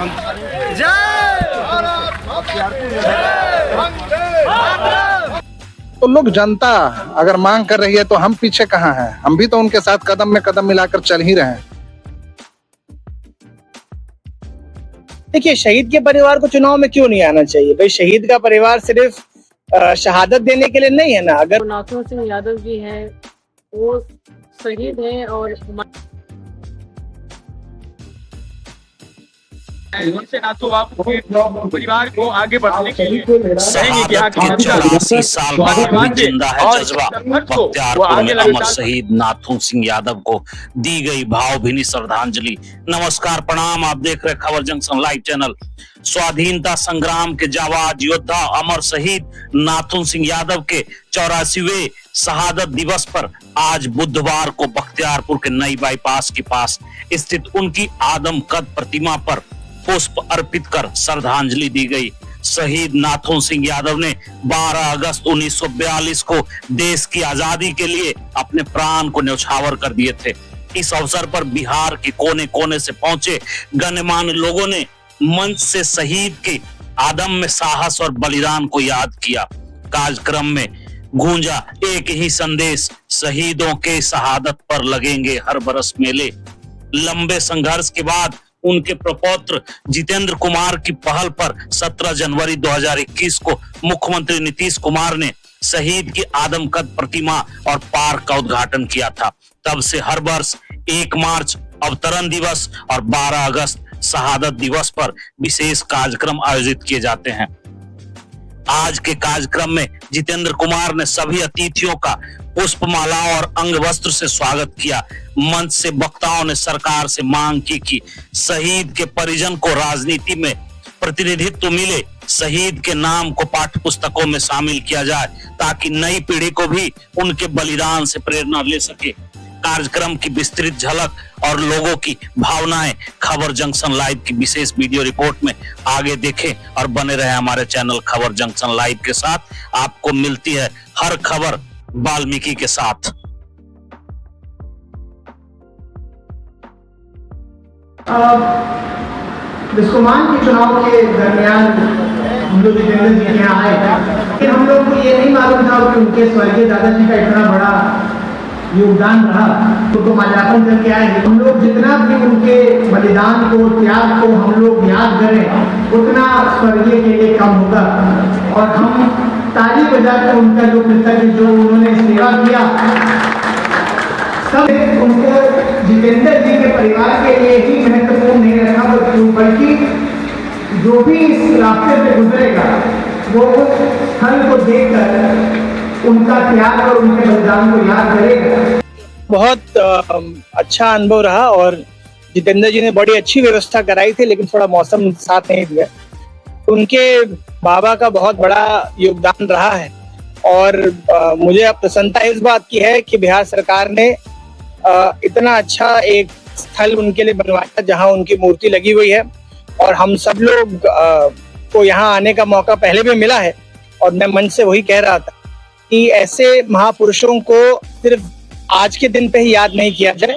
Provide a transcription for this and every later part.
तो लोग, जनता अगर मांग कर रही है तो हम पीछे कहाँ हैं? हम भी तो उनके साथ कदम में कदम मिलाकर चल ही रहे हैं। देखिए, शहीद के परिवार को चुनाव में क्यों नहीं आना चाहिए भाई? शहीद का परिवार सिर्फ शहादत देने के लिए नहीं है ना। अगर नाथू सिंह यादव जी हैं, वो शहीद हैं और परिवार को आगे बढ़ाने के लिए शहादत के 84 साल बाद भी जिंदा है जज्बा। बख्तियारपुर में अमर शहीद नाथू सिंह यादव को दी गई भावभीनी श्रद्धांजलि। नमस्कार, प्रणाम। आप देख रहे खबर जंक्शन लाइव चैनल। स्वाधीनता संग्राम के जाबाज योद्धा अमर शहीद नाथू सिंह यादव के 84वें शहादत दिवस पर आज बुधवार को बख्तियारपुर के नई बाईपास के पास स्थित उनकी आदमकद प्रतिमा पर पुष्प अर्पित कर श्रद्धांजलि दी गई। शहीद नाथू सिंह यादव ने 12 अगस्त 1942 को देश की आजादी के लिए अपने प्राण को न्यौछावर कर दिए थे। इस अवसर पर बिहार के कोने कोने से पहुंचे गणमान्य लोगों ने मंच से शहीद के आदम्य साहस और बलिदान को याद किया। कार्यक्रम में गूंजा एक ही संदेश, शहीदों के शहादत पर लगेंगे हर बरस मेले। लंबे संघर्ष के बाद उनके प्रपौत्र जितेंद्र कुमार की पहल पर 17 जनवरी 2021 को मुख्यमंत्री नीतीश कुमार ने शहीद की आदमकद प्रतिमा और पार्क का उद्घाटन किया था। तब से हर वर्ष 1 मार्च अवतरण दिवस और 12 अगस्त शहादत दिवस पर विशेष कार्यक्रम आयोजित किए जाते हैं। आज के कार्यक्रम में जितेंद्र कुमार ने सभी अतिथियों का पुष्पमालाओं और अंग वस्त्र से स्वागत किया। मंच से वक्ताओं ने सरकार से मांग की कि शहीद के परिजन को राजनीति में प्रतिनिधित्व मिले, शहीद के नाम को पाठ्य पुस्तकों में शामिल किया जाए ताकि नई पीढ़ी को भी उनके बलिदान से प्रेरणा ले सके। कार्यक्रम की विस्तृत झलक और लोगों की भावनाएं खबर जंक्शन लाइव की विशेष वीडियो रिपोर्ट में आगे देखें और बने रहे हमारे चैनल खबर जंक्शन लाइव के साथ। आपको मिलती है हर खबर वाल्मीकि के साथ। बिस्कोमान के चुनाव के दरमियान हम लोग जितेंद्र जी के यहाँ आए थे, लेकिन हम लोग को ये नहीं मालूम था कि उनके स्वर्गीय दादाजी का इतना बड़ा योगदान रहा। तो माल्यार्पण करके आए। हम लोग जितना भी उनके बलिदान को, त्याग को हम लोग याद करें उतना स्वर्गीय के लिए कम होगा। और हम ताली बजाकर उनका जो कृतज्ञ, जो उन्होंने सेवा किया, सब उनको जितेंद्र जी के परिवार के लिए ही महत्वपूर्ण नहीं रखा, बल्कि जो भी इस रास्ते से गुजरेगा वो उस स्थल को देखकर उनका त्याग और उनके बलिदान को याद करेगा। बहुत अच्छा अनुभव रहा और जितेंद्र जी ने बड़ी अच्छी व्यवस्था कराई थी, लेकिन थोड़ा मौसम साथ नहीं दिया। उनके बाबा का बहुत बड़ा योगदान रहा है और मुझे अब प्रसन्नता इस बात की है कि बिहार सरकार ने इतना अच्छा एक स्थल उनके लिए बनवाया जहां उनकी मूर्ति लगी हुई है। और हम सब लोग को यहाँ आने का मौका पहले भी मिला है और मैं मंच से वही कह रहा था कि ऐसे महापुरुषों को सिर्फ आज के दिन पे ही याद नहीं किया जाए।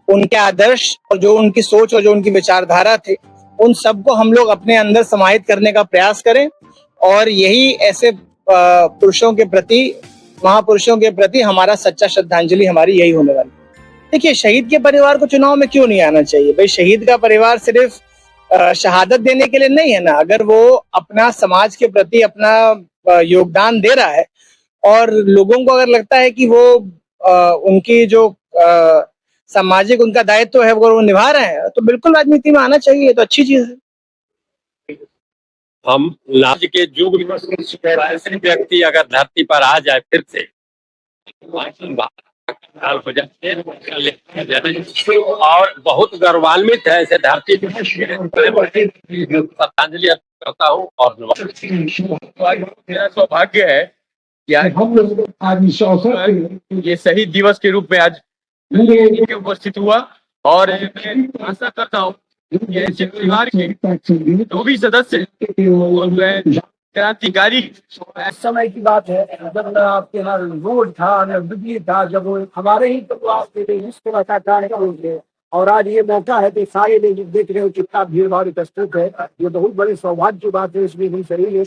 उनके आदर्श और जो उनकी सोच और जो उनकी विचारधारा थे, उन सबको हम लोग अपने अंदर समाहित करने का प्रयास करें और यही ऐसे पुरुषों के प्रति, महापुरुषों के प्रति हमारा सच्चा श्रद्धांजलि हमारी यही होने वाली। देखिए, शहीद के परिवार को चुनाव में क्यों नहीं आना चाहिए भाई? शहीद का परिवार सिर्फ शहादत देने के लिए नहीं है ना। अगर वो अपना समाज के प्रति अपना योगदान दे रहा है और लोगों को अगर लगता है कि वो उनकी जो सामाजिक उनका दायित्व है अगर वो निभा रहे हैं, तो बिल्कुल राजनीति में आना चाहिए। तो अच्छी चीज है। हम लाज के युग में ऐसे व्यक्ति अगर धरती पर आ जाए फिर से हो जाते और बहुत गौरवान्वित है ऐसे धरती पर श्रद्धांजलि करता हूँ। और मेरा सौभाग्य है कि आज ये शहीद दिवस के रूप में आज उपस्थित हुआ और मैं आशा करता हूँ ये परिवार के जो भी सदस्य क्रांतिकारी। समय की बात है जब आपके यहाँ रोड था, न बिजली था, जब हमारे ही तो इस तरह का कार्य और आज ये मौका है कि सारे लोग देख रहे हो कितना भीड़ भाड़ एकत्रित है। ये बहुत बड़ी सौभाग्य की बात है। इसमें हम सही है।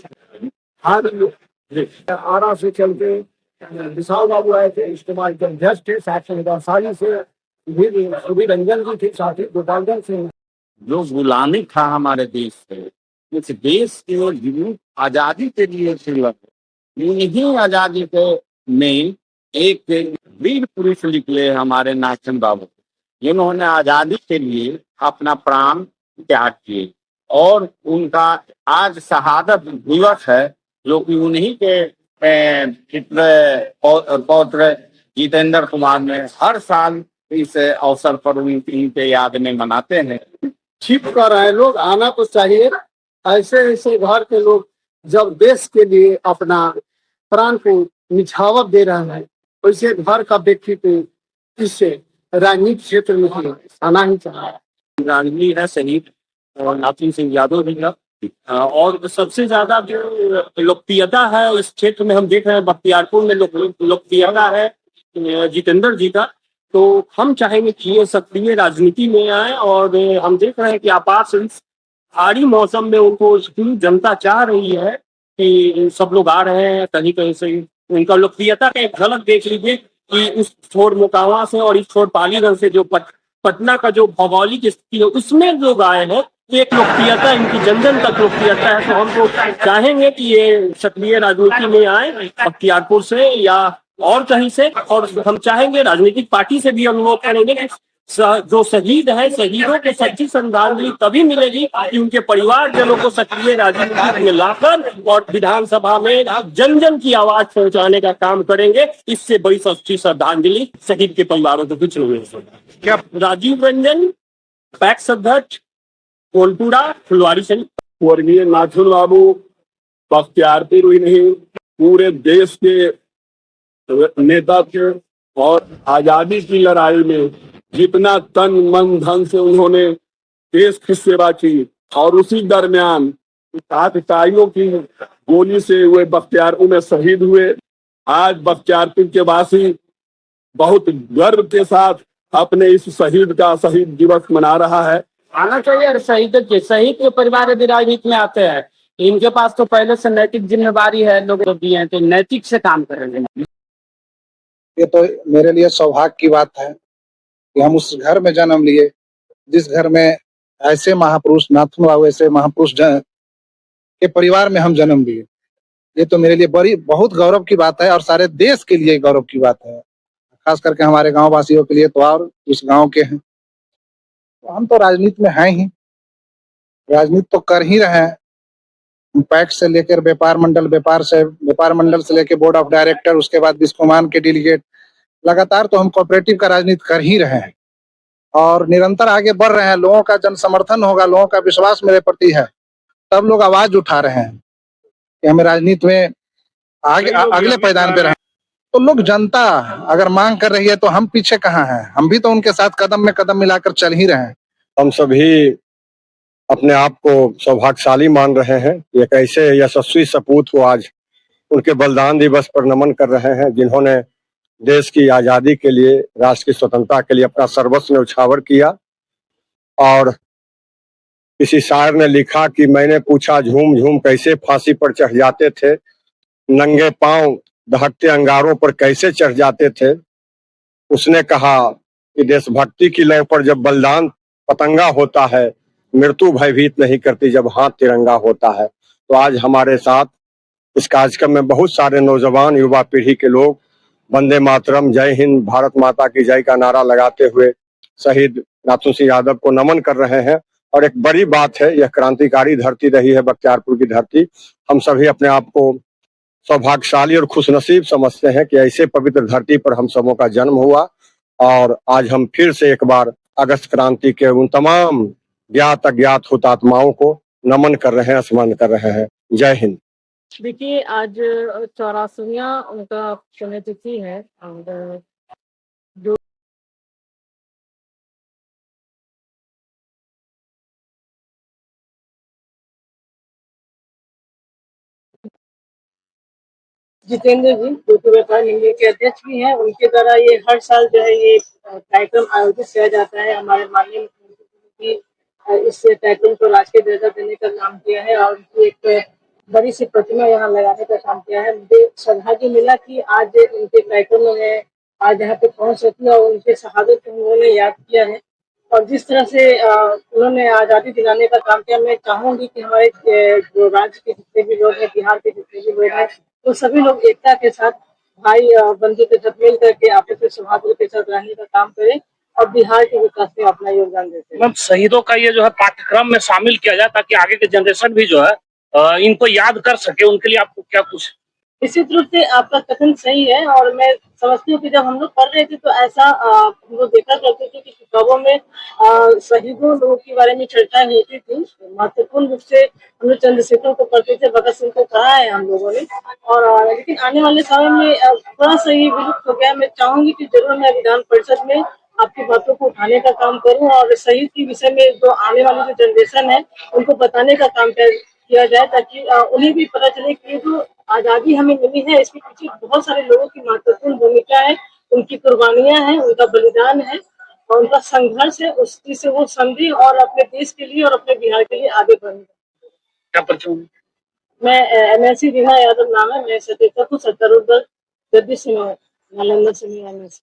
हर आरा से चलते विशाल बाबू आए थे, इज्तिमा के अध्यक्ष थे, साथ अंसारी से सुबीर रंजन जी थे, साथ ही गोपालगंज से। जो गुलामी था हमारे देश से, इस देश के जुनून आजादी के लिए सिलवत इन्हीं आजादी के में एक वीर पुरुष निकले हमारे नाचन बाबू, जिन्होंने आजादी के लिए अपना प्राण त्याग किए। और उनका आज शहादत दिवस है, जो कि उन्हीं के चित्र पौत्र जितेंद्र कुमार ने हर साल इस अवसर पर उनकी याद में मनाते हैं। छिप कर रहे लोग आना तो चाहिए। ऐसे ऐसे घर के लोग जब देश के लिए अपना प्राण को निछावर दे रहे हैं, वैसे घर का व्यक्ति को इससे राजनीतिक क्षेत्र में आना ही चाहिए। राजनीति है शहीद नाथन सिंह यादव जी का। और सबसे ज्यादा जो लोकप्रियता है इस क्षेत्र में हम देख रहे हैं, बख्तियारपुर में लोकप्रियता है जितेंद्र जी का। तो हम चाहेंगे कि ये सक्रिय राजनीति में आए। और हम देख रहे हैं कि आपात भारी मौसम में उनको जनता चाह रही है कि सब लोग आ रहे हैं कहीं कहीं से। उनका लोकप्रियता का एक झलक देख लीजिए कि उस छोर मोकावा से और इस छोर पालीगंज से जो पटना का जो भौगोलिक स्थिति है उसमें लोग आए हैं। एक लोकप्रियता इनकी जन जन तक लोकप्रियता है। तो हम तो चाहेंगे कि ये सक्रिय राजनीति में आए बख्तियारपुर से या और कहीं से। और हम चाहेंगे राजनीतिक पार्टी से भी अनुरोध करेंगे कि जो शहीद है, शहीदों को सच्ची श्रद्धांजलि तभी मिलेगी कि उनके परिवारजनों को सक्रिय राजनीति में लाकर और विधानसभा में जन जन की आवाज पहुंचाने का काम करेंगे। इससे बड़ी सच्ची श्रद्धांजलि शहीद के परिवारों को कुछ नहीं मिल सकता। क्या राजीव रंजन, पैक्स अध्यक्ष, कोलपुरा, फुलवारी शरीफ। स्वर्गीय नाथन बाबू बख्तियारपुर ही नहीं पूरे देश के नेता थे और आजादी की लड़ाई में जितना तन मन धन से उन्होंने देश की सेवा की। और उसी दरमियान 7 इकाइयों की गोली से वे बख्तियारपुर में शहीद हुए। आज बख्तियारपुर के वासी बहुत गर्व के साथ अपने इस शहीद दिवस मना रहा है। आना चाहिए। शहीद के परिवार यदि राजनीति में आते हैं, इनके पास तो पहले से नैतिक जिम्मेवारी है, लोग दिए हैं तो नैतिक से काम करेंगे। ये तो मेरे लिए सौभाग्य की बात है कि हम उस घर में जन्म लिए जिस घर में ऐसे महापुरुष नाथन बाबू ऐसे महापुरुष के परिवार में हम जन्म लिए। ये तो मेरे लिए बहुत गौरव की बात है और सारे देश के लिए गौरव की बात है, खास करके हमारे गांव वासियों के लिए तो और उस गांव के हैं। तो हम तो राजनीति में हैं ही, राजनीति तो कर ही रहे हैं। पैक्स से लेकर व्यापार मंडल से लेकर बोर्ड ऑफ डायरेक्टर, उसके बाद बिस्कोमान के डेलीगेट, लगातार तो हम कोऑपरेटिव का राजनीति कर ही रहे हैं और निरंतर आगे बढ़ रहे हैं। लोगों का जन समर्थन होगा, लोगों का विश्वास मेरे प्रति है, तब लोग आवाज उठा रहे हैं कि हमें राजनीति में आगे अगले पायदान पे रहें। तो लोग, जनता अगर मांग कर रही है तो हम पीछे कहाँ हैं? हम भी तो उनके साथ कदम में कदम मिलाकर चल ही रहे हैं। हम सभी अपने आप को सौभाग्यशाली मान रहे हैं। एक ऐसे यशस्वी सपूत को आज उनके बलिदान दिवस पर नमन कर रहे हैं, जिन्होंने देश की आजादी के लिए, राष्ट्र की स्वतंत्रता के लिए अपना सर्वस्व न्यौछावर किया। और किसी शायर ने लिखा कि मैंने पूछा झूम झूम कैसे फांसी पर चढ़ जाते थे, नंगे पांव दहकते अंगारों पर कैसे चढ़ जाते थे। उसने कहा कि देशभक्ति की लय पर जब बलिदान पतंगा होता है, मृत्यु भयभीत नहीं करती जब हाथ तिरंगा होता है। तो आज हमारे साथ इस कार्यक्रम में बहुत सारे नौजवान युवा पीढ़ी के लोग वंदे मातरम, जय हिंद, भारत माता की जय का नारा लगाते हुए शहीद नाथन सिंह यादव को नमन कर रहे हैं। और एक बड़ी बात है, यह क्रांतिकारी धरती रही है बख्तियारपुर की धरती। हम सभी अपने आप को सौभाग्यशाली और खुशनसीब समझते हैं कि ऐसे पवित्र धरती पर हम सबों का जन्म हुआ। और आज हम फिर से एक बार अगस्त क्रांति के उन तमाम ज्ञात अज्ञात हुतात्माओं को नमन कर रहे हैं, स्मरण कर रहे हैं। जय हिंद। देखिए, आज 84वां उनका पुण्यतिथि है और जो जितेंद्र जी, जो कि व्यापार मंडल के अध्यक्ष भी हैं, उनके द्वारा ये हर साल जो है ये कार्यक्रम आयोजित किया जाता है। हमारे माननीय मुख्यमंत्री जी इस कार्यक्रम को राष्ट्रीय दर्जा देने का काम किया है और उनकी एक बड़ी सी प्रतिमा यहाँ लगाने का काम किया है। मुझे सौभाग्य मिला कि आज उनके कार्यक्रम में आज यहाँ पे पहुंच सकी और उनके शहादत को उन्होंने याद किया है। और जिस तरह से उन्होंने आज़ादी दिलाने का काम किया, मैं चाहूंगी कि हमारे जो राज्य के जितने भी लोग हैं, बिहार के जितने भी लोग हैं, तो सभी लोग एकता के साथ भाई बंधु के साथ मिल करके आपस में सौहार्द के साथ रहने का काम करें और बिहार के विकास में अपना योगदान देते हैं। मैम, शहीदों का ये जो है पाठ्यक्रम में शामिल किया जाए ताकि आगे के जनरेशन भी जो है इनको याद कर सके, उनके लिए आपको क्या कुछ? निश्चित रूप से आपका कथन सही है और मैं समझती हूँ कि जब हम लोग पढ़ रहे थे तो ऐसा हम लोग देखा करते थे कि किताबों में शहीदों लोगों के बारे में चर्चा होती थी। महत्वपूर्ण रूप से हम लोग चंद्रशेखर को पढ़ते थे, भगत सिंह को पढ़ा है हम लोगों ने। और लेकिन आने वाले समय में थोड़ा सा ये विलुप्त हो गया। मैं चाहूंगी कि जरूर मैं विधान परिषद में आपकी बातों को उठाने का काम करूं और शहीद के विषय में जो आने वाली जो जनरेशन है उनको बताने का काम किया जाए ताकि उन्हें भी पता चले कि जो आजादी हमें मिली है इसके पीछे बहुत सारे लोगों की महत्वपूर्ण भूमिका है, उनकी कुर्बानियां हैं, उनका बलिदान है और उनका संघर्ष है। उस चीज से वो समझे और अपने देश के लिए और अपने बिहार के लिए आगे बढ़े। क्या परिचय? मैं MLC रीना यादव नाम है, मैं सत्तर सत्तारूढ़ जद्दी से नालंदा से मैं MLC।